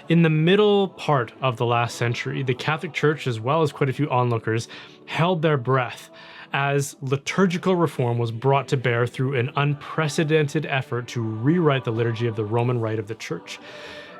In the middle part of the last century, the Catholic Church, as well as quite a few onlookers, held their breath as liturgical reform was brought to bear through an unprecedented effort to rewrite the liturgy of the Roman Rite of the Church.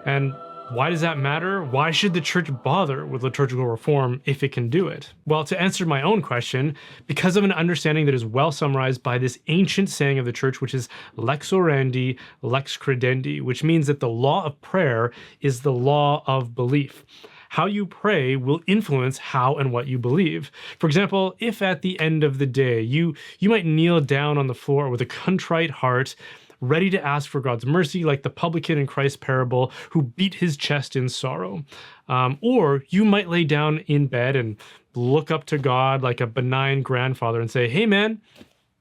And why does that matter? Why should the Church bother with liturgical reform if it can do it? Well, to answer my own question, because of an understanding that is well summarized by this ancient saying of the Church, which is Lex Orandi, Lex Credendi, which means that the law of prayer is the law of belief. How you pray will influence how and what you believe. For example, if at the end of the day you might kneel down on the floor with a contrite heart, ready to ask for God's mercy, like the publican in Christ's parable who beat his chest in sorrow. Or you might lay down in bed and look up to God like a benign grandfather and say, hey man,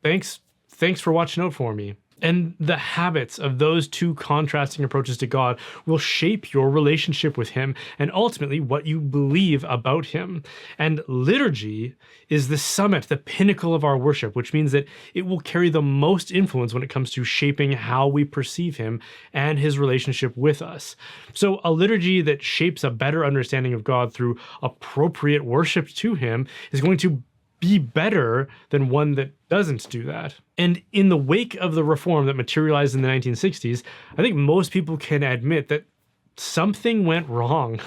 thanks for watching out for me. And the habits of those two contrasting approaches to God will shape your relationship with him and ultimately what you believe about him. And liturgy is the summit, the pinnacle of our worship, which means that it will carry the most influence when it comes to shaping how we perceive him and his relationship with us. So a liturgy that shapes a better understanding of God through appropriate worship to him is going to be better than one that doesn't do that. And in the wake of the reform that materialized in the 1960s, I think most people can admit that something went wrong,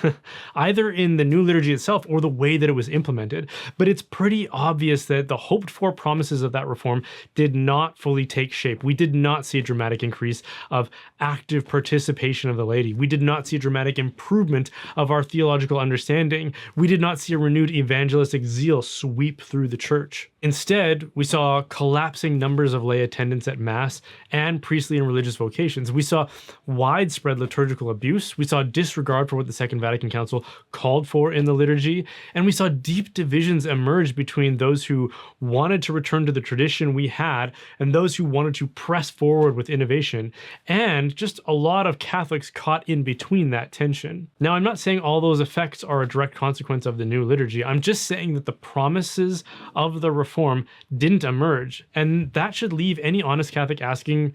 either in the new liturgy itself or the way that it was implemented. But it's pretty obvious that the hoped for promises of that reform did not fully take shape. We did not see a dramatic increase of active participation of the laity. We did not see a dramatic improvement of our theological understanding. We did not see a renewed evangelistic zeal sweep through the church. Instead, we saw collapsing numbers of lay attendance at Mass and priestly and religious vocations. We saw widespread liturgical abuse. We saw disregard for what the Second Vatican Council called for in the liturgy. And we saw deep divisions emerge between those who wanted to return to the tradition we had and those who wanted to press forward with innovation. And just a lot of Catholics caught in between that tension. Now, I'm not saying all those effects are a direct consequence of the new liturgy. I'm just saying that the promises of the reform didn't emerge. And that should leave any honest Catholic asking,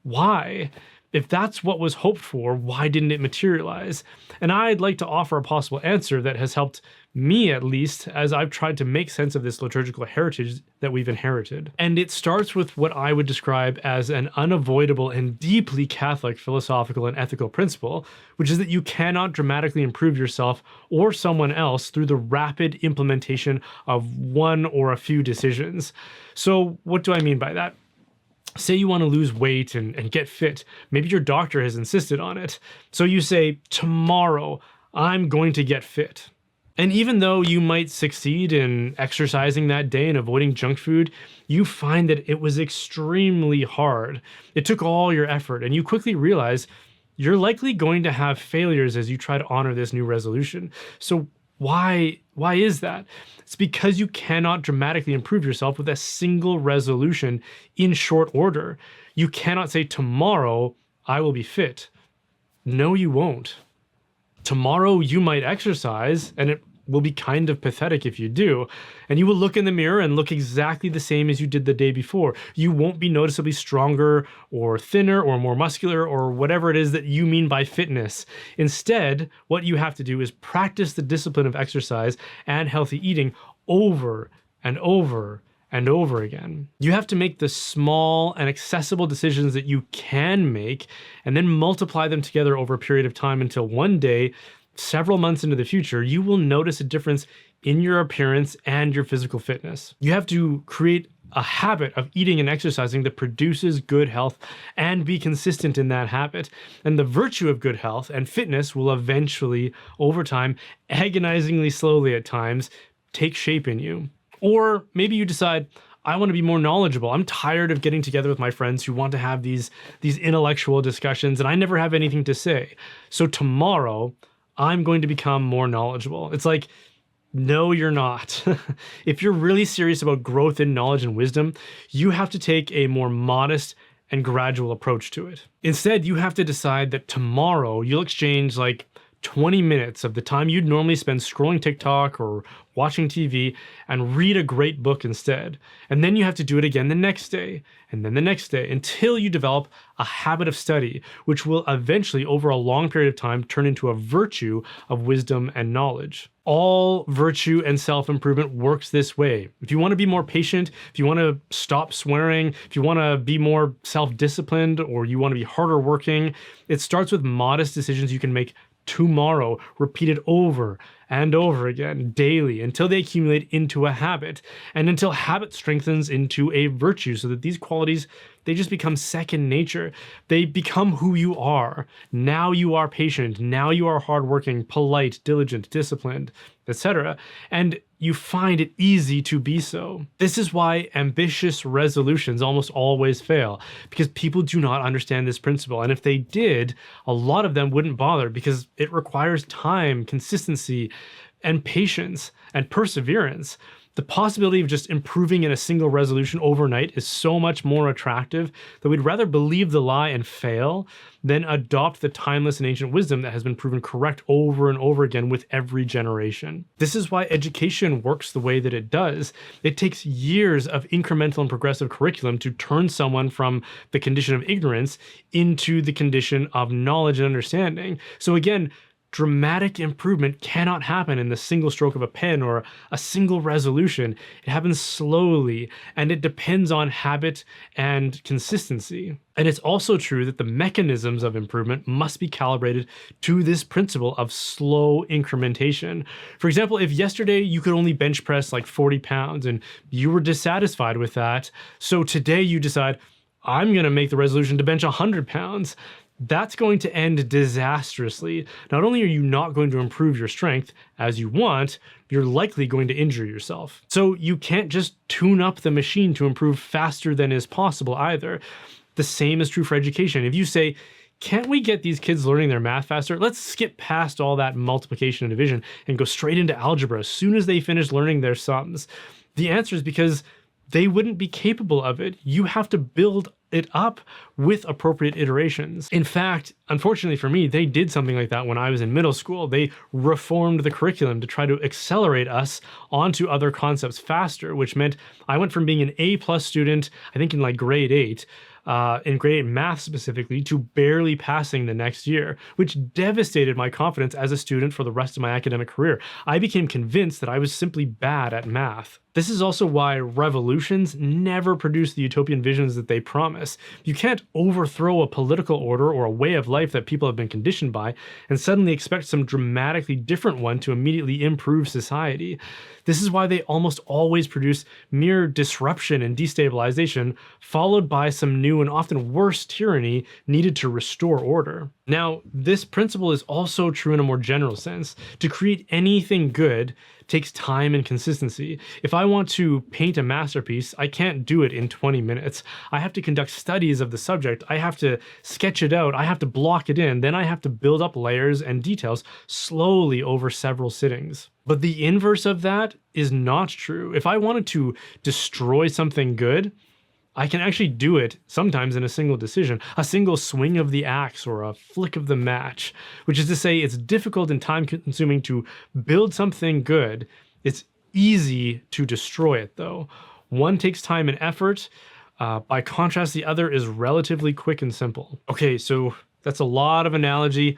why? If that's what was hoped for, why didn't it materialize? And I'd like to offer a possible answer that has helped me, at least, as I've tried to make sense of this liturgical heritage that we've inherited. And it starts with what I would describe as an unavoidable and deeply Catholic philosophical and ethical principle, which is that you cannot dramatically improve yourself or someone else through the rapid implementation of one or a few decisions. So what do I mean by that? Say you want to lose weight and get fit. Maybe your doctor has insisted on it. So you say, tomorrow, I'm going to get fit. And even though you might succeed in exercising that day and avoiding junk food, you find that it was extremely hard. It took all your effort, and you quickly realize you're likely going to have failures as you try to honor this new resolution. So why is that? It's because you cannot dramatically improve yourself with a single resolution in short order. You cannot say, tomorrow I will be fit. No, you won't. Tomorrow you might exercise, and it will be kind of pathetic if you do, and you will look in the mirror and look exactly the same as you did the day before. You won't be noticeably stronger or thinner or more muscular or whatever it is that you mean by fitness. Instead, what you have to do is practice the discipline of exercise and healthy eating over and over and over again. You have to make the small and accessible decisions that you can make and then multiply them together over a period of time until one day, several months into the future, you will notice a difference in your appearance and your physical fitness. You have to create a habit of eating and exercising that produces good health and be consistent in that habit. And the virtue of good health and fitness will eventually, over time, agonizingly slowly at times, take shape in you. Or maybe you decide, I want to be more knowledgeable. I'm tired of getting together with my friends who want to have these intellectual discussions and I never have anything to say. So tomorrow, I'm going to become more knowledgeable. It's like, no, you're not. If you're really serious about growth in knowledge and wisdom, you have to take a more modest and gradual approach to it. Instead, you have to decide that tomorrow you'll exchange like 20 minutes of the time you'd normally spend scrolling TikTok or watching TV and read a great book instead. And then you have to do it again the next day, and then the next day, until you develop a habit of study, which will eventually, over a long period of time, turn into a virtue of wisdom and knowledge. All virtue and self-improvement works this way. If you want to be more patient, if you want to stop swearing, if you want to be more self-disciplined, or you want to be harder working, it starts with modest decisions you can make tomorrow, repeated over and over again daily until they accumulate into a habit, and until habit strengthens into a virtue, so that these qualities, they just become second nature. They become who you are. Now you are patient, now you are hardworking, polite, diligent, disciplined, etc. And you find it easy to be so. This is why ambitious resolutions almost always fail, because people do not understand this principle. And if they did, a lot of them wouldn't bother, because it requires time, consistency, and patience and perseverance. The possibility of just improving in a single resolution overnight is so much more attractive that we'd rather believe the lie and fail than adopt the timeless and ancient wisdom that has been proven correct over and over again with every generation. This is why education works the way that it does. It takes years of incremental and progressive curriculum to turn someone from the condition of ignorance into the condition of knowledge and understanding. So again, dramatic improvement cannot happen in the single stroke of a pen or a single resolution. It happens slowly, and it depends on habit and consistency. And it's also true that the mechanisms of improvement must be calibrated to this principle of slow incrementation. For example, if yesterday you could only bench press like 40 pounds and you were dissatisfied with that, so today you decide, I'm going to make the resolution to bench 100 pounds. That's going to end disastrously. Not only are you not going to improve your strength as you want, you're likely going to injure yourself. So you can't just tune up the machine to improve faster than is possible either. The same is true for education. If you say, can't we get these kids learning their math faster? Let's skip past all that multiplication and division and go straight into algebra as soon as they finish learning their sums. The answer is because they wouldn't be capable of it. You have to build it up with appropriate iterations. In fact, unfortunately for me, they did something like that when I was in middle school. They reformed the curriculum to try to accelerate us onto other concepts faster, which meant I went from being an A+ student, I think in like grade 8, in grade 8 math specifically, to barely passing the next year, which devastated my confidence as a student for the rest of my academic career. I became convinced that I was simply bad at math. This is also why revolutions never produce the utopian visions that they promise. You can't overthrow a political order or a way of life that people have been conditioned by and suddenly expect some dramatically different one to immediately improve society. This is why they almost always produce mere disruption and destabilization, followed by some new and often worse tyranny needed to restore order. Now, this principle is also true in a more general sense. To create anything good takes time and consistency. If I want to paint a masterpiece, I can't do it in 20 minutes. I have to conduct studies of the subject. I have to sketch it out. I have to block it in. Then I have to build up layers and details slowly over several sittings. But the inverse of that is not true. If I wanted to destroy something good, I can actually do it sometimes in a single decision, a single swing of the axe or a flick of the match, which is to say it's difficult and time-consuming to build something good. It's easy to destroy it, though. One takes time and effort. By contrast, the other is relatively quick and simple. Okay, so that's a lot of analogy.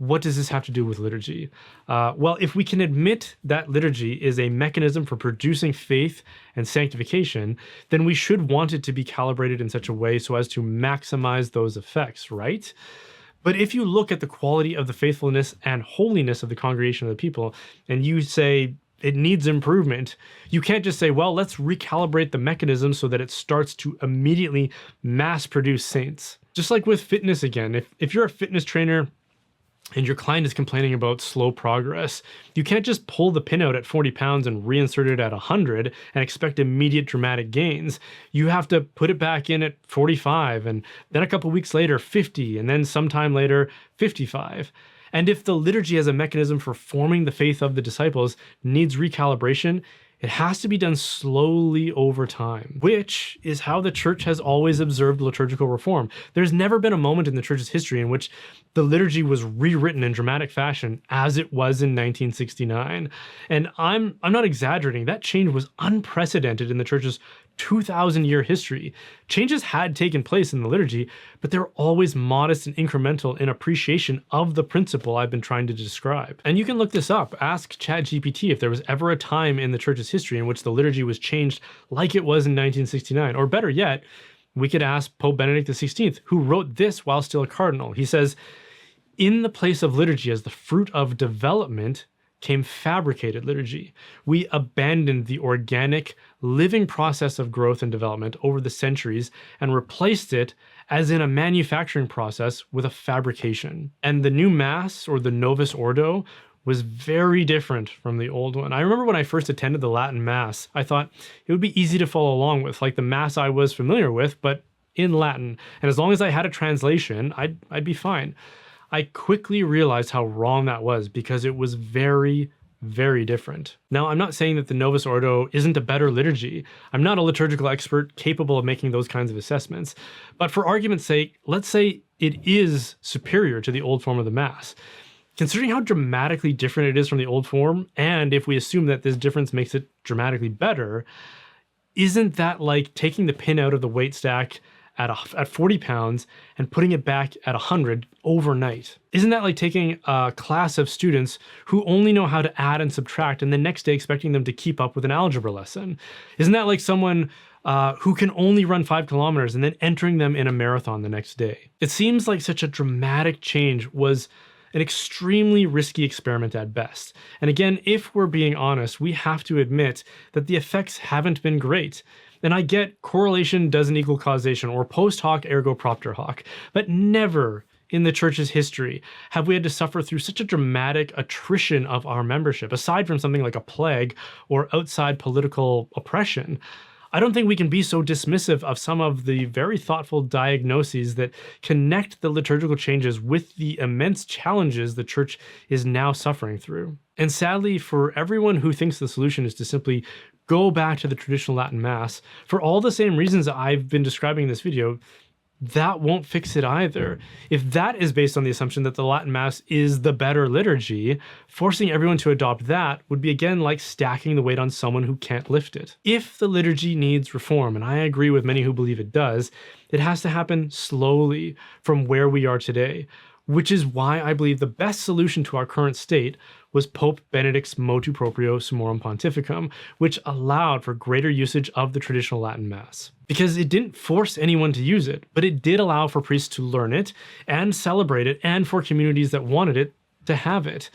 What does this have to do with liturgy? Well, if we can admit that liturgy is a mechanism for producing faith and sanctification, then we should want it to be calibrated in such a way so as to maximize those effects, right? But if you look at the quality of the faithfulness and holiness of the congregation of the people, and you say it needs improvement, you can't just say, well, let's recalibrate the mechanism so that it starts to immediately mass produce saints. Just like with fitness again, if you're a fitness trainer, and your client is complaining about slow progress, you can't just pull the pin out at 40 pounds and reinsert it at 100 and expect immediate dramatic gains. You have to put it back in at 45, and then a couple weeks later 50, and then sometime later 55. And if the liturgy as a mechanism for forming the faith of the disciples needs recalibration, It has to be done slowly over time, which is how the church has always observed liturgical reform. There's never been a moment in the church's history in which the liturgy was rewritten in dramatic fashion as it was in 1969. And I'm not exaggerating. That change was unprecedented in the church's 2,000-year history. Changes had taken place in the liturgy, but they were always modest and incremental in appreciation of the principle I've been trying to describe. And you can look this up. Ask ChatGPT if there was ever a time in the church's history in which the liturgy was changed like it was in 1969. Or better yet, we could ask Pope Benedict XVI, who wrote this while still a cardinal. He says, "In the place of liturgy as the fruit of development came fabricated liturgy. We abandoned the organic, living process of growth and development over the centuries and replaced it, as in a manufacturing process, with a fabrication." And the new Mass, or the Novus Ordo, was very different from the old one. I remember when I first attended the Latin Mass, I thought it would be easy to follow along with, like the Mass I was familiar with, but in Latin. And as long as I had a translation, I'd be fine. I quickly realized how wrong that was because it was very, very different. Now, I'm not saying that the Novus Ordo isn't a better liturgy. I'm not a liturgical expert capable of making those kinds of assessments. But for argument's sake, let's say it is superior to the old form of the Mass. Considering how dramatically different it is from the old form, and if we assume that this difference makes it dramatically better, isn't that like taking the pin out of the weight stack at 40 pounds and putting it back at 100 overnight? Isn't that like taking a class of students who only know how to add and subtract and the next day expecting them to keep up with an algebra lesson? Isn't that like someone who can only run 5 kilometers and then entering them in a marathon the next day? It seems like such a dramatic change was an extremely risky experiment at best. And again, if we're being honest, we have to admit that the effects haven't been great. And I get correlation doesn't equal causation, or post hoc ergo propter hoc, but never in the church's history have we had to suffer through such a dramatic attrition of our membership, aside from something like a plague or outside political oppression. I don't think we can be so dismissive of some of the very thoughtful diagnoses that connect the liturgical changes with the immense challenges the church is now suffering through. And sadly, for everyone who thinks the solution is to simply go back to the traditional Latin Mass, for all the same reasons that I've been describing in this video, that won't fix it either. If that is based on the assumption that the Latin Mass is the better liturgy, forcing everyone to adopt that would be again like stacking the weight on someone who can't lift it. If the liturgy needs reform, and I agree with many who believe it does, it has to happen slowly from where we are today, which is why I believe the best solution to our current state was Pope Benedict's motu proprio Summorum Pontificum, which allowed for greater usage of the traditional Latin Mass. Because it didn't force anyone to use it, but it did allow for priests to learn it and celebrate it, and for communities that wanted it to have it.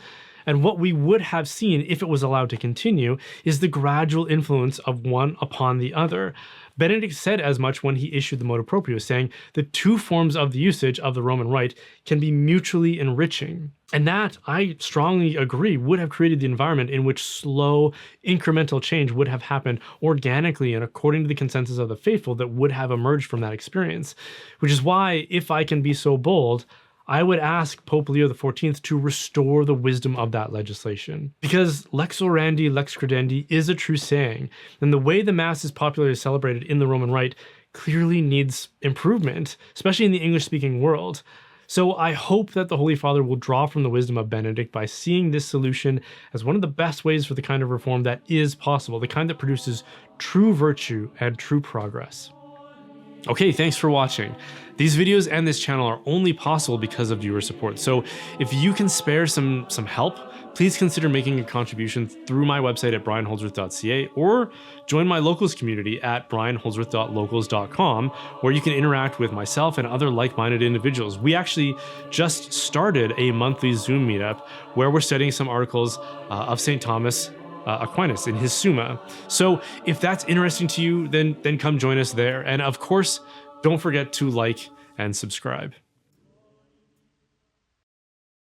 And what we would have seen if it was allowed to continue is the gradual influence of one upon the other. Benedict said as much when he issued the motu proprio, saying the two forms of the usage of the Roman Rite can be mutually enriching. And that, I strongly agree, would have created the environment in which slow, incremental change would have happened organically and according to the consensus of the faithful that would have emerged from that experience. Which is why, if I can be so bold, I would ask Pope Leo XIV to restore the wisdom of that legislation. Because Lex Orandi, Lex Credendi is a true saying, and the way the Mass is popularly celebrated in the Roman Rite clearly needs improvement, especially in the English-speaking world. So I hope that the Holy Father will draw from the wisdom of Benedict by seeing this solution as one of the best ways for the kind of reform that is possible, the kind that produces true virtue and true progress. Okay, thanks for watching. These videos and this channel are only possible because of viewer support, so if you can spare some help, please consider making a contribution through my website at brianholdsworth.ca, or join my locals community at brianholdsworth.locals.com, where you can interact with myself and other like-minded individuals. We actually just started a monthly Zoom meetup where we're studying some articles of St. Thomas Aquinas in his Summa. So if that's interesting to you, then come join us there. And of course, don't forget to like and subscribe.